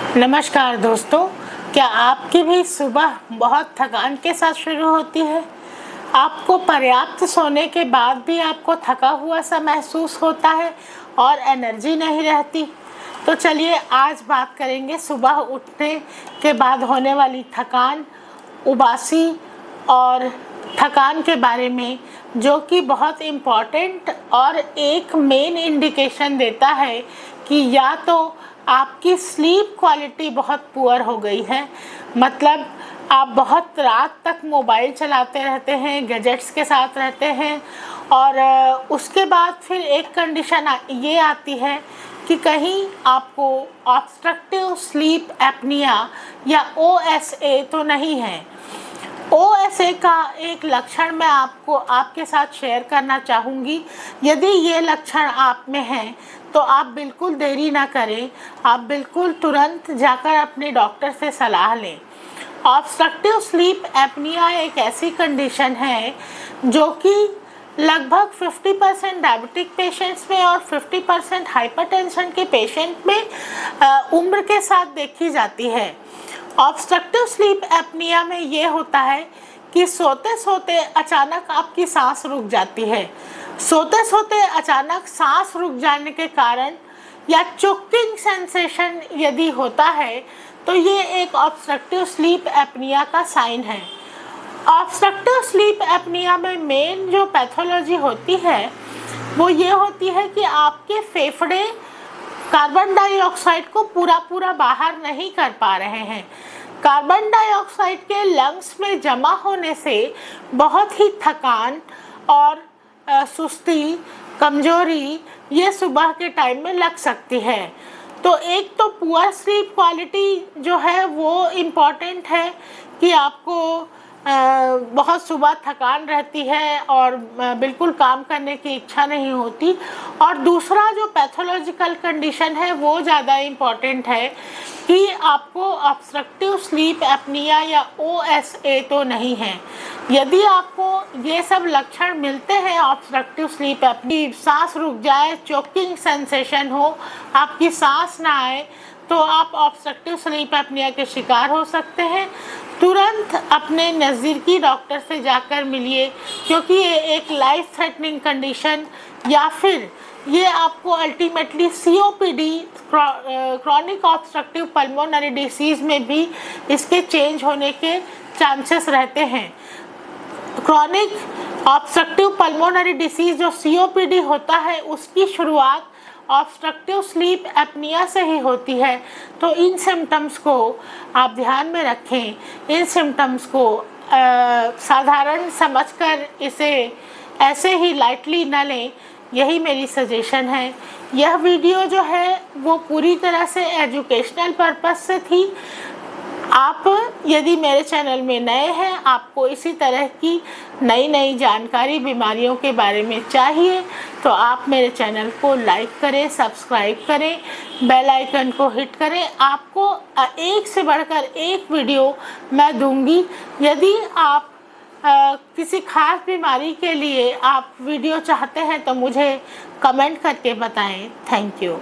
नमस्कार दोस्तों, क्या आपकी भी सुबह बहुत थकान के साथ शुरू होती है? आपको पर्याप्त सोने के बाद भी आपको थका हुआ सा महसूस होता है और एनर्जी नहीं रहती? तो चलिए आज बात करेंगे सुबह उठने के बाद होने वाली थकान, उबासी और थकान के बारे में, जो कि बहुत इम्पॉर्टेंट और एक मेन इंडिकेशन देता है कि या तो आपकी स्लीप क्वालिटी बहुत पुअर हो गई है, मतलब आप बहुत रात तक मोबाइल चलाते रहते हैं, गैजेट्स के साथ रहते हैं, और उसके बाद फिर एक कंडीशन ये आती है कि कहीं आपको ऑब्स्ट्रक्टिव स्लीप एपनिया या OSA तो नहीं है। OSA का एक लक्षण मैं आपके साथ शेयर करना चाहूँगी। यदि ये लक्षण आप में हैं तो आप बिल्कुल देरी ना करें, आप बिल्कुल तुरंत जाकर अपने डॉक्टर से सलाह लें। ऑब्स्ट्रक्टिव स्लीप एपनिया एक ऐसी कंडीशन है जो कि लगभग 50% डायबिटिक पेशेंट्स में और 50% हाइपरटेंशन के पेशेंट में उम्र के साथ देखी जाती है। ऑब्स्ट्रक्टिव स्लीप एपनिया में ये होता है कि सोते सोते अचानक आपकी सांस रुक जाती है। सोते सोते अचानक सांस रुक जाने के कारण या चोकिंग सेंसेशन यदि होता है तो ये एक ऑब्स्ट्रक्टिव स्लीप एपनिया का साइन है। ऑब्स्ट्रक्टिव स्लीप एपनिया में मेन जो पैथोलॉजी होती है वो ये होती है कि आपके फेफड़े कार्बन डाइऑक्साइड को पूरा बाहर नहीं कर पा रहे हैं। कार्बन डाइऑक्साइड के लंग्स में जमा होने से बहुत ही थकान और सुस्ती, कमजोरी ये सुबह के टाइम में लग सकती है। तो एक तो पुअर स्लीप क्वालिटी जो है वो इम्पॉर्टेंट है कि आपको बहुत सुबह थकान रहती है और बिल्कुल काम करने की इच्छा नहीं होती, और दूसरा जो पैथोलॉजिकल कंडीशन है वो ज़्यादा इम्पॉर्टेंट है कि आपको ऑब्स्ट्रक्टिव स्लीप एपनिया या OSA तो नहीं है। यदि आपको ये सब लक्षण मिलते हैं ऑब्स्ट्रक्टिव स्लीप एपनिया, सांस रुक जाए, चोकिंग सेंसेशन हो, आपकी सांस ना आए, तो आप ऑब्स्ट्रक्टिव स्लीप एपनिया के शिकार हो सकते हैं। तुरंत अपने नज़दीकी डॉक्टर से जाकर मिलिए, क्योंकि ये एक लाइफ थ्रेटनिंग कंडीशन या फिर ये आपको ultimately COPD, chronic obstructive pulmonary disease में भी इसके चेंज होने के चांसेस रहते हैं। क्रॉनिक ऑब्स्ट्रक्टिव पल्मोनरी डिसीज़ जो COPD होता है उसकी शुरुआत ऑब्स्ट्रक्टिव स्लीप एपनिया से ही होती है। तो इन सिम्टम्स को आप ध्यान में रखें, इन सिम्टम्स को साधारण समझकर इसे ऐसे ही लाइटली न लें, यही मेरी सजेशन है। यह वीडियो जो है वो पूरी तरह से एजुकेशनल पर्पस से थी। आप यदि मेरे चैनल में नए हैं, आपको इसी तरह की नई जानकारी बीमारियों के बारे में चाहिए, तो आप मेरे चैनल को लाइक करें, सब्सक्राइब करें, बेल आइकन को हिट करें। आपको एक से बढ़कर एक वीडियो मैं दूंगी। यदि आप किसी खास बीमारी के लिए आप वीडियो चाहते हैं तो मुझे कमेंट करके बताएं। Thank you.